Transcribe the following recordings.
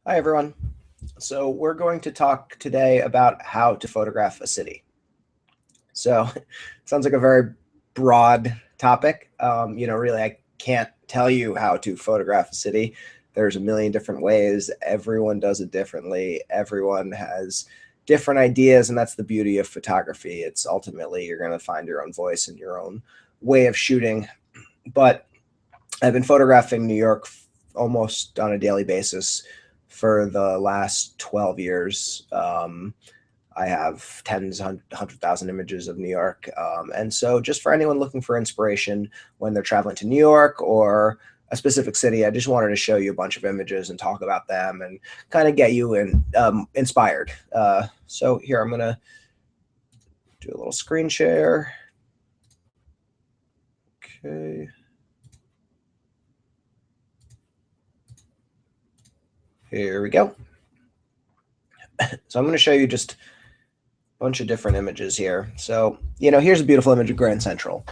Hi, everyone. So, we're going to talk today about how to photograph a city. So, it sounds like a very broad topic. Really, I can't tell you how to photograph a city. There's a million different ways. Everyone does it differently. Everyone has different ideas, and that's the beauty of photography. It's ultimately you're going to find your own voice and your own way of shooting. But I've been photographing New York almost on a daily basis for the last 12 years. I have tens, 100,000 images of New York. And so, just for anyone looking for inspiration when they're traveling to New York or a specific city, I just wanted to show you a bunch of images and talk about them and kind of get you inspired. So, here I'm going to do a little screen share. Okay. Here we go. So I'm going to show you just a bunch of different images here. So, here's a beautiful image of Grand Central.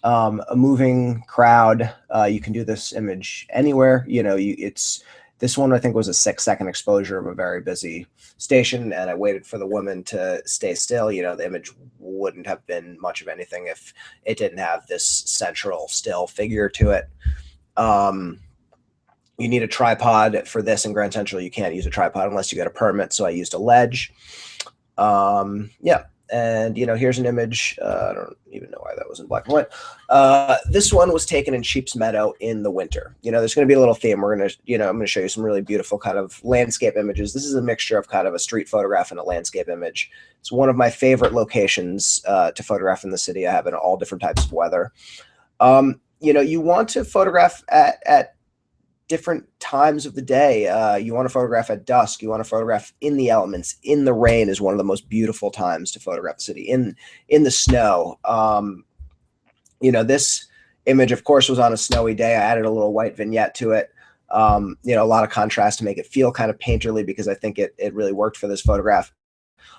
A moving crowd. You can do this image anywhere. It's this one I think was a 6-second exposure of a very busy station, and I waited for the woman to stay still. The image wouldn't have been much of anything if it didn't have this central still figure to it. You need a tripod for this in Grand Central. You can't use a tripod unless you get a permit. So I used a ledge. Yeah. And, here's an image. I don't even know why that was in black and white. This one was taken in Sheep's Meadow in the winter. There's going to be a little theme. I'm going to show you some really beautiful kind of landscape images. This is a mixture of kind of a street photograph and a landscape image. It's one of my favorite locations to photograph in the city. I have in all different types of weather. You want to photograph at different times of the day. You want to photograph at dusk. You want to photograph in the elements. In the rain is one of the most beautiful times to photograph the city. In the snow. This image, of course, was on a snowy day. I added a little white vignette to it. A lot of contrast to make it feel kind of painterly because I think it really worked for this photograph.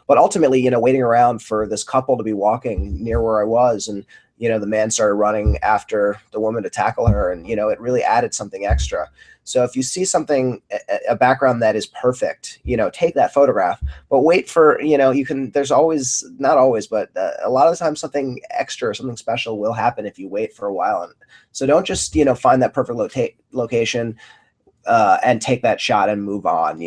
But ultimately, waiting around for this couple to be walking near where I was, and the man started running after the woman to tackle her, and it really added something extra. So if you see something, a background that is perfect, take that photograph, but wait for, there's always, not always, but a lot of the time something extra, something special will happen if you wait for a while. And so don't just, find that perfect location and take that shot and move on.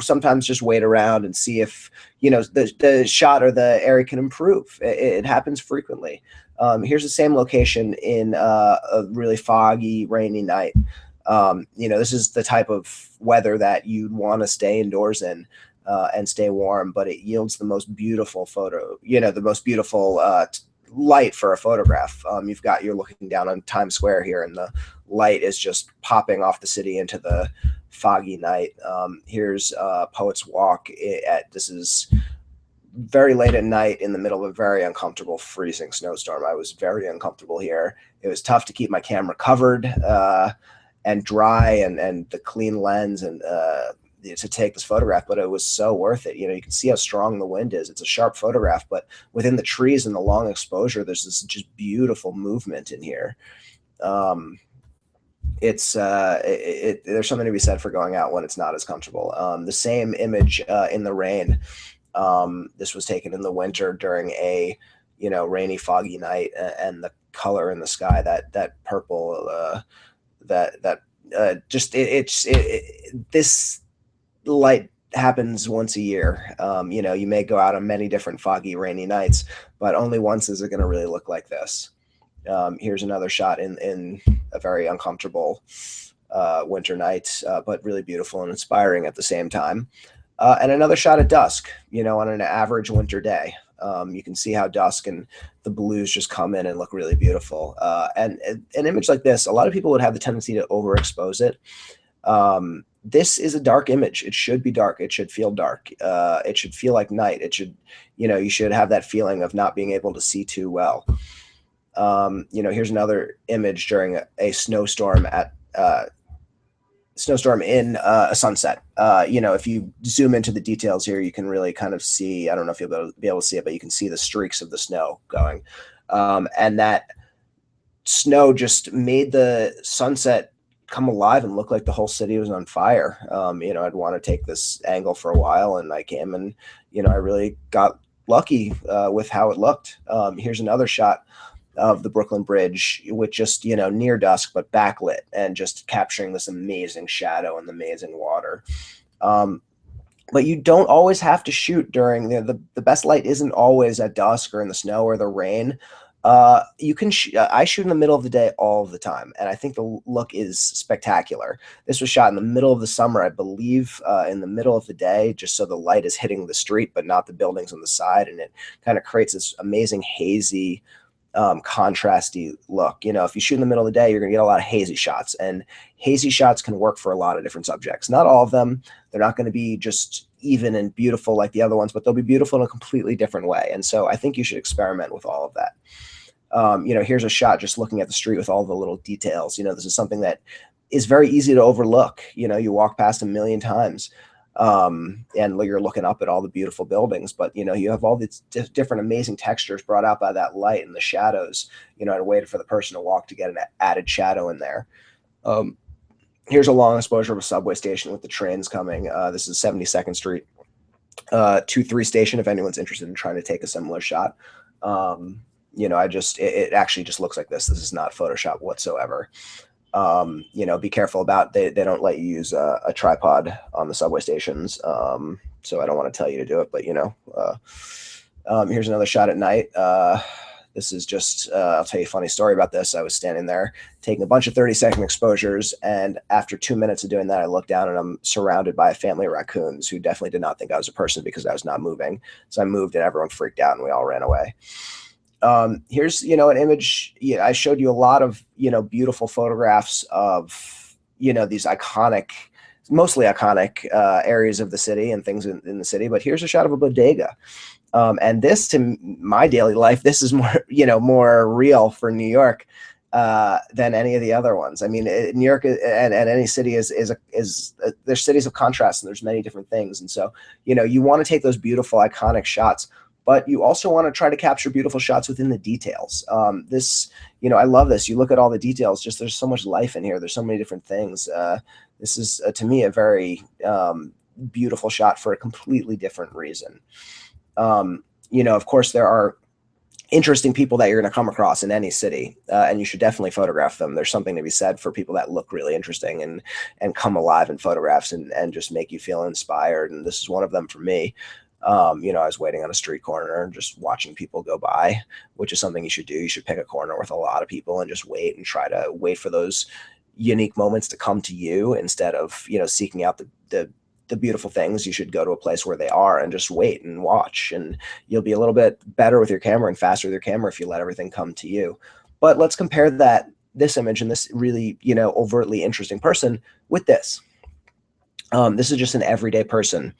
Sometimes just wait around and see if, the shot or the area can improve. It happens frequently. Here's the same location in a really foggy, rainy night. This is the type of weather that you'd want to stay indoors in and stay warm, but it yields the most beautiful photo, the most beautiful light for a photograph. You're looking down on Times Square here, and the light is just popping off the city into the foggy night. Here's Poet's Walk. This is very late at night in the middle of a very uncomfortable freezing snowstorm. I was very uncomfortable here. It was tough to keep my camera covered and dry and the clean lens and to take this photograph, but it was so worth it. You can see how strong the wind is. It's a sharp photograph, but within the trees and the long exposure, there's this just beautiful movement in here. There's something to be said for going out when it's not as comfortable. The same image in the rain. This was taken in the winter during a rainy, foggy night, and the color in the sky, that purple, this light happens once a year. You may go out on many different foggy, rainy nights, but only once is it going to really look like this. Here's another shot in a very uncomfortable winter night, but really beautiful and inspiring at the same time. And another shot at dusk, on an average winter day. You can see how dusk and the blues just come in and look really beautiful. And an image like this, a lot of people would have the tendency to overexpose it. This is a dark image. It should be dark. It should feel dark. It should feel like night. It should, you should have that feeling of not being able to see too well. Here's another image during a snowstorm in a sunset. If you zoom into the details here, you can really kind of see, I don't know if you'll be able to see it, but you can see the streaks of the snow going. And that snow just made the sunset come alive and look like the whole city was on fire. I'd want to take this angle for a while, and I came and, I really got lucky with how it looked. Here's another shot of the Brooklyn Bridge with just, near dusk, but backlit and just capturing this amazing shadow and the amazing water. But you don't always have to shoot during the best light isn't always at dusk or in the snow or the rain. You can I shoot in the middle of the day all of the time, and I think the look is spectacular. This was shot in the middle of the summer, I believe, in the middle of the day, just so the light is hitting the street but not the buildings on the side, and it kind of creates this amazing hazy, contrasty look. If you shoot in the middle of the day, you're gonna get a lot of hazy shots, and hazy shots can work for a lot of different subjects. Not all of them. They're not going to be just even and beautiful like the other ones, but they'll be beautiful in a completely different way. And so I think you should experiment with all of that. Here's a shot just looking at the street with all the little details. This is something that is very easy to overlook. You walk past a million times, and you're looking up at all the beautiful buildings, but you have all these different amazing textures brought out by that light and the shadows. And waited for the person to walk to get an added shadow in there. Here's a long exposure of a subway station with the trains coming. This is 72nd Street, 2-3 station. If anyone's interested in trying to take a similar shot, it actually just looks like this. This is not Photoshop whatsoever. Be careful about, they don't let you use a tripod on the subway stations. So I don't want to tell you to do it, but here's another shot at night. This is just, I'll tell you a funny story about this. I was standing there taking a bunch of 30-second exposures, and after 2 minutes of doing that, I looked down and I'm surrounded by a family of raccoons who definitely did not think I was a person because I was not moving. So I moved and everyone freaked out and we all ran away. Here's, an image. I showed you a lot of, beautiful photographs of, these iconic, mostly iconic areas of the city and things in the city. But here's a shot of a bodega. And this, to my daily life, this is more, more real for New York than any of the other ones. I mean, New York and any city is there's cities of contrast, and there's many different things. And so, you want to take those beautiful, iconic shots, but you also want to try to capture beautiful shots within the details. I love this. You look at all the details, just there's so much life in here. There's so many different things. This is, to me, a very beautiful shot for a completely different reason. Of course, there are interesting people that you're going to come across in any city, and you should definitely photograph them. There's something to be said for people that look really interesting and come alive in photographs and just make you feel inspired. And this is one of them for me. I was waiting on a street corner and just watching people go by, which is something you should do. You should pick a corner with a lot of people and just wait and try to wait for those unique moments to come to you instead of, seeking out the beautiful things. You should go to a place where they are and just wait and watch, and you'll be a little bit better with your camera and faster with your camera if you let everything come to you. But let's compare this image and this really, overtly interesting person with this. This is just an everyday person,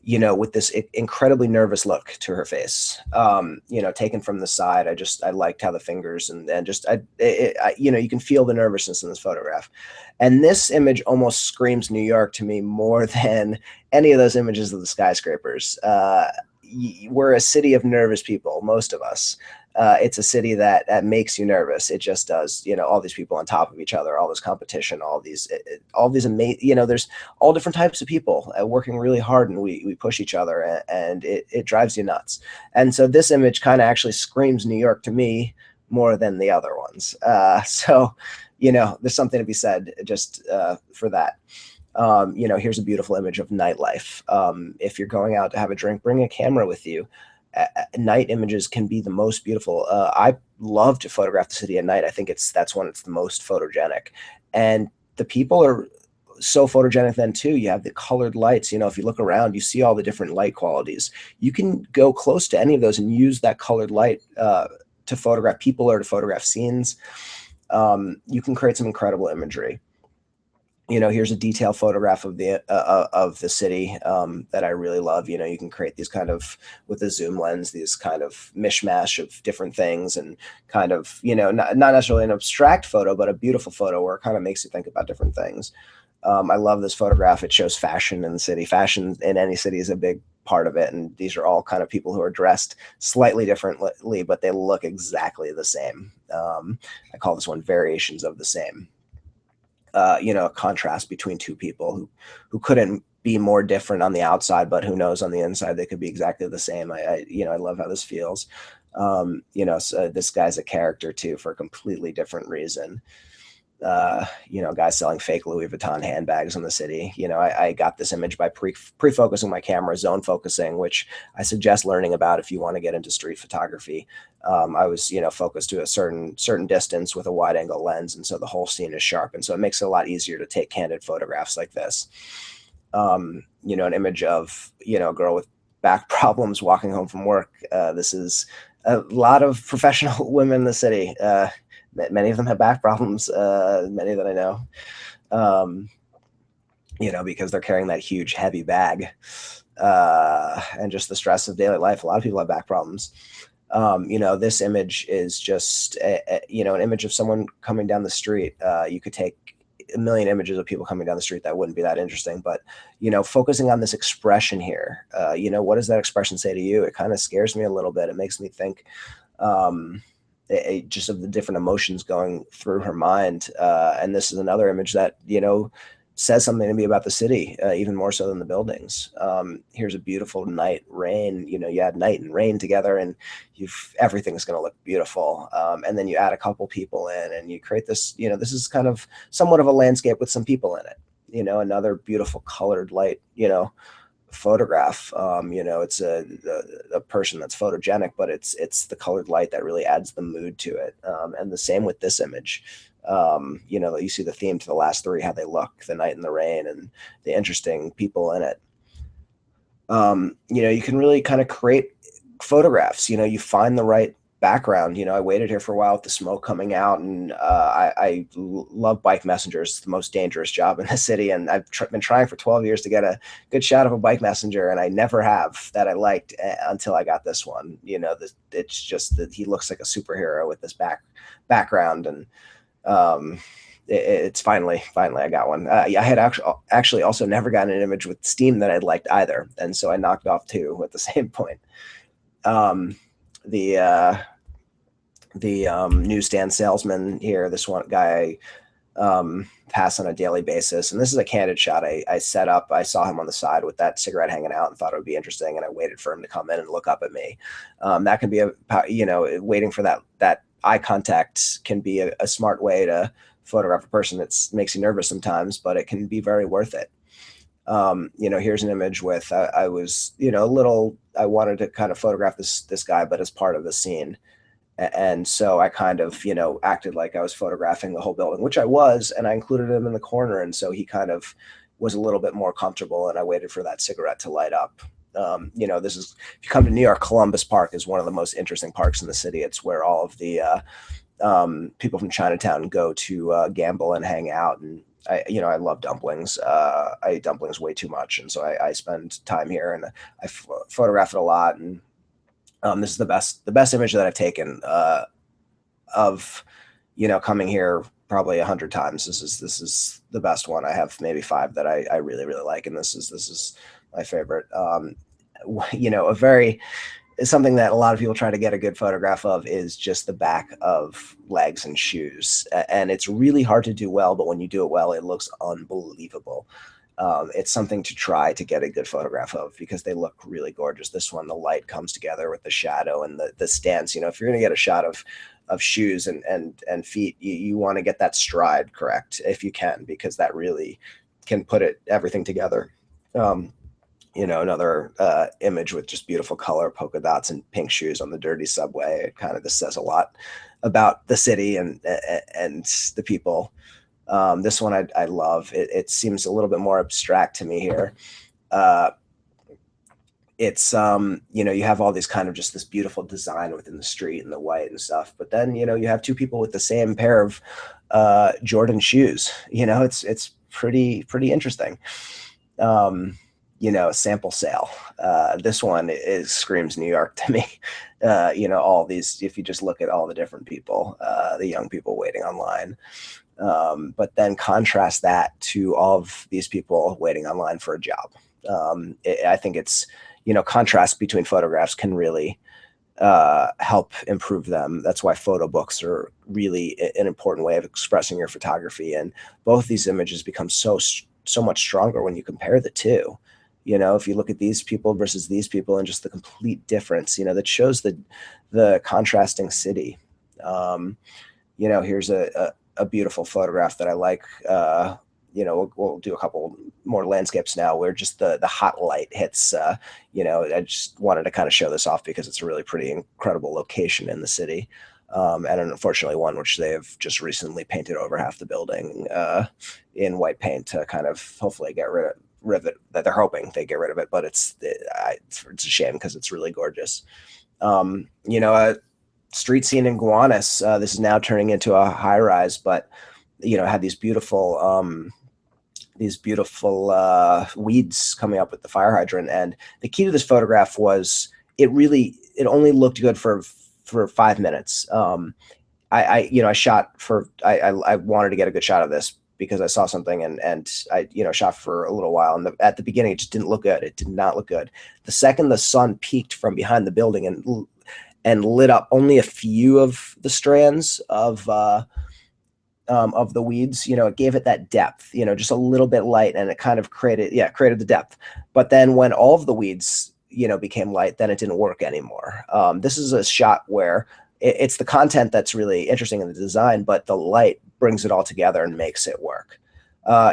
with this incredibly nervous look to her face, taken from the side. I liked how the fingers and just, you can feel the nervousness in this photograph. And this image almost screams New York to me more than any of those images of the skyscrapers. We're a city of nervous people, most of us. It's a city that makes you nervous. It just does. All these people on top of each other, all this competition, all these amazing. There's all different types of people working really hard, and we push each other, and it drives you nuts. And so this image kind of actually screams New York to me more than the other ones. So there's something to be said just for that. Here's a beautiful image of nightlife. If you're going out to have a drink, bring a camera with you. Night images can be the most beautiful. I love to photograph the city at night. I think that's when it's the most photogenic, and the people are so photogenic then too. You have the colored lights. If you look around, you see all the different light qualities. You can go close to any of those and use that colored light to photograph people or to photograph scenes. You can create some incredible imagery. Here's a detailed photograph of the city that I really love. You can create these kind of, with a zoom lens, these kind of mishmash of different things, and kind of, not necessarily an abstract photo, but a beautiful photo where it kind of makes you think about different things. I love this photograph. It shows fashion in the city. Fashion in any city is a big part of it. And these are all kind of people who are dressed slightly differently, but they look exactly the same. I call this one variations of the same. a contrast between two people who couldn't be more different on the outside, but who knows on the inside they could be exactly the same. I love how this feels. So this guy's a character too for a completely different reason. Guy selling fake Louis Vuitton handbags in the city. I got this image by pre-focusing my camera, zone focusing, which I suggest learning about if you want to get into street photography. I was, focused to a certain distance with a wide angle lens. And so the whole scene is sharp. And so it makes it a lot easier to take candid photographs like this. An image of, a girl with back problems walking home from work. This is a lot of professional women in the city. Many of them have back problems, many that I know, because they're carrying that huge, heavy bag and just the stress of daily life. A lot of people have back problems. This image is just, an image of someone coming down the street. You could take a million images of people coming down the street that wouldn't be that interesting, but focusing on this expression here, what does that expression say to you? It kind of scares me a little bit. It makes me think just of the different emotions going through her mind. And this is another image that says something to me about the city, even more so than the buildings. Here's a beautiful night, rain. You add night and rain together, and everything's going to look beautiful. And then you add a couple people in, and you create this. This is kind of somewhat of a landscape with some people in it. Another beautiful colored light. Photograph. It's a person that's photogenic, but it's the colored light that really adds the mood to it. And the same with this image. You see the theme to the last three, how they look, the night and the rain, and the interesting people in it. You can really kind of create photographs. You find the right background. I waited here for a while with the smoke coming out, and I love bike messengers. It's the most dangerous job in the city, and I've been trying for 12 years to get a good shot of a bike messenger, and I never have that I liked until I got this one. It's just that he looks like a superhero with this background, and it's finally I got one. I had actually also never gotten an image with steam that I liked either, and so I knocked off two at the same point. The newsstand salesman here, this one guy pass on a daily basis, and this is a candid shot I set up. I saw him on the side with that cigarette hanging out and thought it would be interesting, and I waited for him to come in and look up at me. That can be waiting for that eye contact can be a smart way to photograph a person that makes you nervous sometimes, but it can be very worth it. Here's an image with I was I wanted to kind of photograph this guy, but as part of the scene. And so I kind of, acted like I was photographing the whole building, which I was, and I included him in the corner. And so he kind of was a little bit more comfortable, and I waited for that cigarette to light up. This is, if you come to New York, Columbus Park is one of the most interesting parks in the city. It's where all of the people from Chinatown go to gamble and hang out. And I love dumplings. I eat dumplings way too much. And so I spend time here, and I photograph it a lot. And this is the best image that I've taken of, coming here probably 100 times. This is the best one. I have maybe 5 that I really, really like. And this is my favorite. Something that a lot of people try to get a good photograph of is just the back of legs and shoes. And it's really hard to do well, but when you do it well, it looks unbelievable. It's something to try to get a good photograph of because they look really gorgeous. This one, the light comes together with the shadow and the stance. If you're going to get a shot of shoes and feet, you want to get that stride correct if you can, because that really can put everything together. Another image with just beautiful color, polka dots and pink shoes on the dirty subway. This says a lot about the city and the people. This one I love. It seems a little bit more abstract to me here. It's you have all these kind of just this beautiful design within the street and the white and stuff, but then you have 2 people with the same pair of Jordan shoes. It's pretty interesting. Sample sale. This one screams New York to me. All these, if you just look at all the different people, the young people waiting online. But then contrast that to all of these people waiting online for a job. I think it's, contrast between photographs can really help improve them. That's why photo books are really an important way of expressing your photography. And both these images become so much stronger when you compare the two. If you look at these people versus these people and just the complete difference, that shows the contrasting city. Here's a beautiful photograph that I like. We'll do a couple more landscapes now where just the hot light hits. I just wanted to kind of show this off because it's a really pretty incredible location in the city. And unfortunately one which they have just recently painted over half the building in white paint to kind of hopefully get rid of it, that they're hoping they get rid of it, but it's a shame because it's really gorgeous. A street scene in Gowanus, this is now turning into a high rise, but had these beautiful weeds coming up with the fire hydrant. And the key to this photograph was it only looked good for 5 minutes. I shot for, I wanted to get a good shot of this because I saw something and I, shot for a little while. And at the beginning, it just didn't look good. It did not look good. The second the sun peeked from behind the building and lit up only a few of the strands of the weeds, it gave it that depth, just a little bit light, and it kind of created the depth. But then when all of the weeds, became light, then it didn't work anymore. This is a shot where it's the content that's really interesting in the design, but the light brings it all together and makes it work.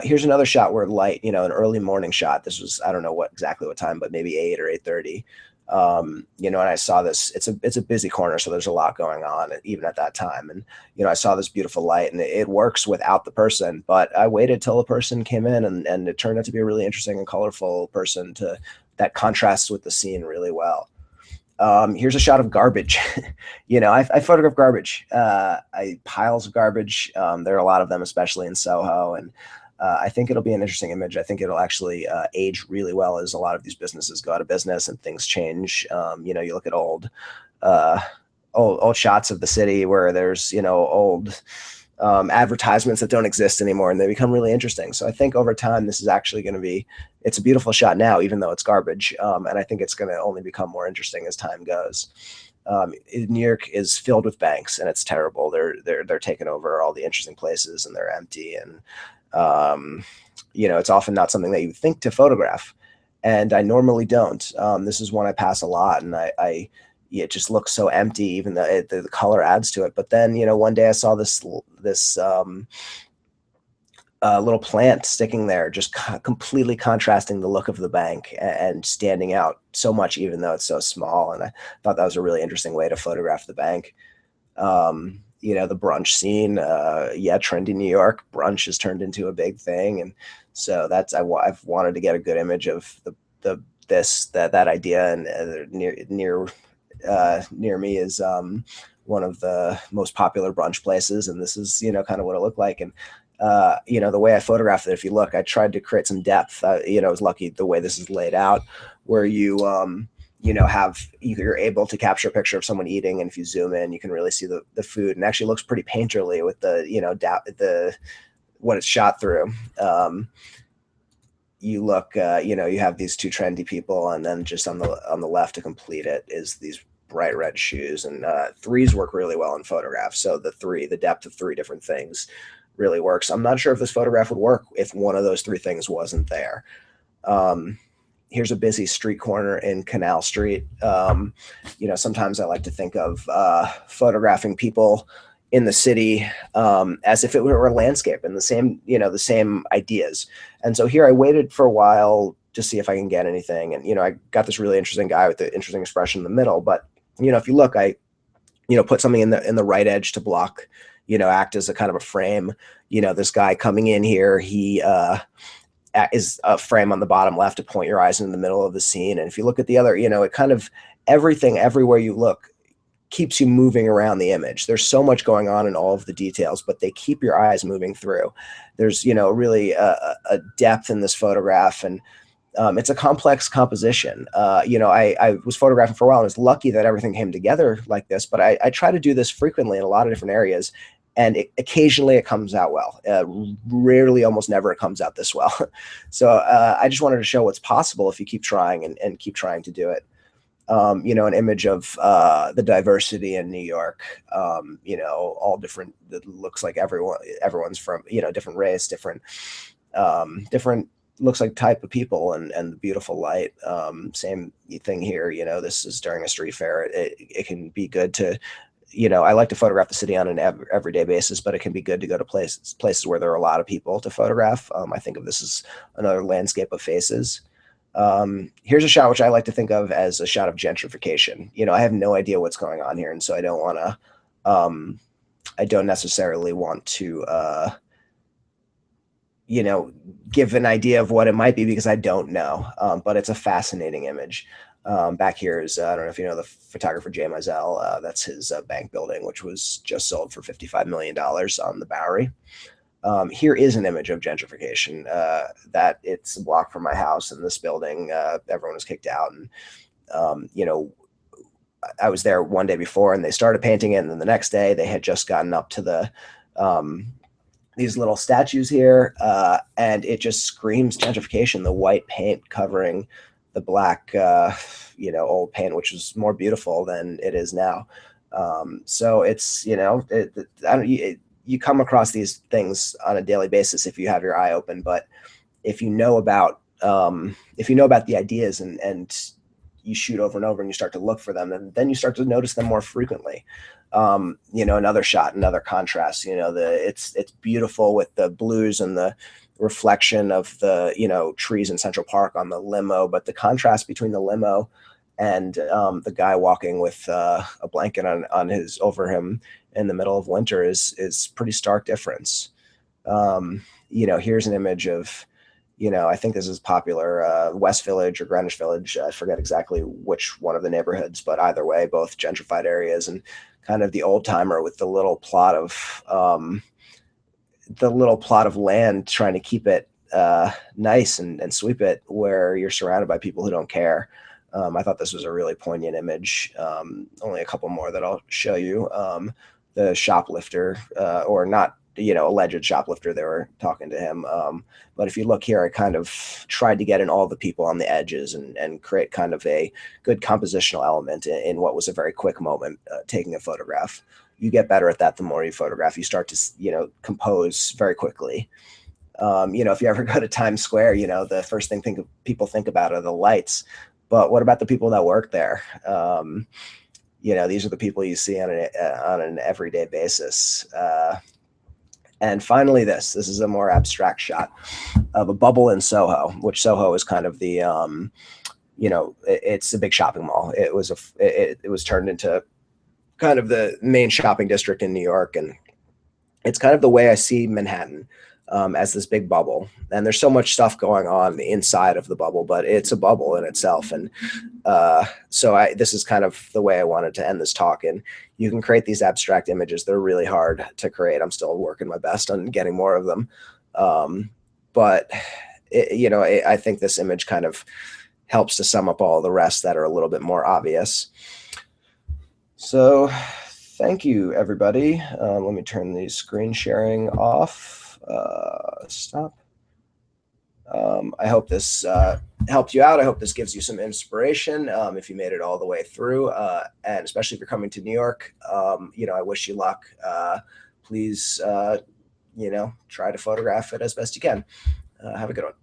Here's another shot where light, an early morning shot. This was, I don't know exactly what time, but maybe 8 or 8:30. And I saw this, it's a busy corner. So there's a lot going on even at that time. And, I saw this beautiful light and it works without the person, but I waited till a person came in and it turned out to be a really interesting and colorful person that contrasts with the scene really well. Here's a shot of garbage. I photograph garbage, piles of garbage. There are a lot of them, especially in Soho. And I think it'll be an interesting image. I think it'll actually age really well as a lot of these businesses go out of business and things change. You look at old shots of the city where there's, old advertisements that don't exist anymore and they become really interesting. So I think over time, this is actually going to be, it's a beautiful shot now, even though it's garbage. And I think it's going to only become more interesting as time goes. New York is filled with banks and it's terrible. They're taking over all the interesting places and they're empty. And, it's often not something that you think to photograph. And I normally don't. This is one I pass a lot and it just looks so empty, even though the color adds to it. But then, one day I saw this little plant sticking there, just completely contrasting the look of the bank and standing out so much, even though it's so small. And I thought that was a really interesting way to photograph the bank. The brunch scene, trendy New York, brunch has turned into a big thing. And so I've wanted to get a good image of that idea. And near me is one of the most popular brunch places. And this is, kind of what it looked like. And the way I photographed it, if you look, I tried to create some depth. I was lucky the way this is laid out, where you're able to capture a picture of someone eating, and if you zoom in, you can really see the food, and actually looks pretty painterly with what it's shot through. You look, you have these two trendy people, and then just on the left to complete it is these bright red shoes, and threes work really well in photographs. So the depth of 3 different things really works. I'm not sure if this photograph would work if one of those 3 things wasn't there. Here's a busy street corner in Canal Street. Sometimes I like to think of photographing people in the city as if it were a landscape and the same ideas. And so here I waited for a while to see if I can get anything. And, I got this really interesting guy with the interesting expression in the middle. But, if you look, I, put something in the right edge to block, act as a kind of a frame. This guy coming in here, he is a frame on the bottom left to point your eyes in the middle of the scene. And if you look at the other, it kind of everything, everywhere you look, keeps you moving around the image. There's so much going on in all of the details, but they keep your eyes moving through. There's, really a depth in this photograph, and it's a complex composition. I was photographing for a while and I was lucky that everything came together like this, but I try to do this frequently in a lot of different areas. And occasionally it comes out well. Rarely, almost never, it comes out this well. So I just wanted to show what's possible if you keep trying and keep trying to do it. an image of the diversity in New York. All different. It looks like everyone's from different race, different looks like type of people, and the beautiful light. Same thing here. This is during a street fair. It can be good to I like to photograph the city on an everyday basis, but it can be good to go to places where there are a lot of people to photograph. I think of this as another landscape of faces. Here's a shot which I like to think of as a shot of gentrification. I have no idea what's going on here, and so I don't want to. I don't necessarily want to, give an idea of what it might be because I don't know. But it's a fascinating image. Back here is I don't know if you know the photographer Jay Mizell. That's his bank building, which was just sold for $55 million on the Bowery. Here is an image of gentrification. That it's a block from my house, and this building, everyone was kicked out, and I was there one day before, and they started painting it, and then the next day they had just gotten up to the these little statues here, and it just screams gentrification. The white paint covering the black, old paint, which was more beautiful than it is now. So it's you come across these things on a daily basis if you have your eye open, but if you know about the ideas and you shoot over and over and you start to look for them, and then you start to notice them more frequently. Another shot, another contrast. It's beautiful with the blues and the reflection of the trees in Central Park on the limo, but the contrast between the limo and the guy walking with a blanket over him in the middle of winter is pretty stark difference. Here's an image of, I think this is popular, West Village or Greenwich Village. I forget exactly which one of the neighborhoods, but either way, both gentrified areas, and kind of the old timer with the little plot of land, trying to keep it nice and sweep it where you're surrounded by people who don't care. I thought this was a really poignant image. Only a couple more that I'll show you. The shoplifter, or not, alleged shoplifter, they were talking to him. But if you look here, I kind of tried to get in all the people on the edges and create kind of a good compositional element in what was a very quick moment, taking a photograph. You get better at that the more you photograph. You start to, compose very quickly. If you ever go to Times Square, the first thing people think about are the lights. But what about the people that work there? These are the people you see on an everyday basis. And finally, this is a more abstract shot of a bubble in Soho, which Soho is kind of the, it's a big shopping mall. It was turned into kind of the main shopping district in New York, and it's kind of the way I see Manhattan, as this big bubble. And there's so much stuff going on inside of the bubble, but it's a bubble in itself. And this is kind of the way I wanted to end this talk. And you can create these abstract images. They're really hard to create. I'm still working my best on getting more of them. But I think this image kind of helps to sum up all the rest that are a little bit more obvious. So thank you, everybody. Let me turn the screen sharing off. Stop. I hope this helped you out. I hope this gives you some inspiration if you made it all the way through, and especially if you're coming to New York. I wish you luck. Please, try to photograph it as best you can. Have a good one.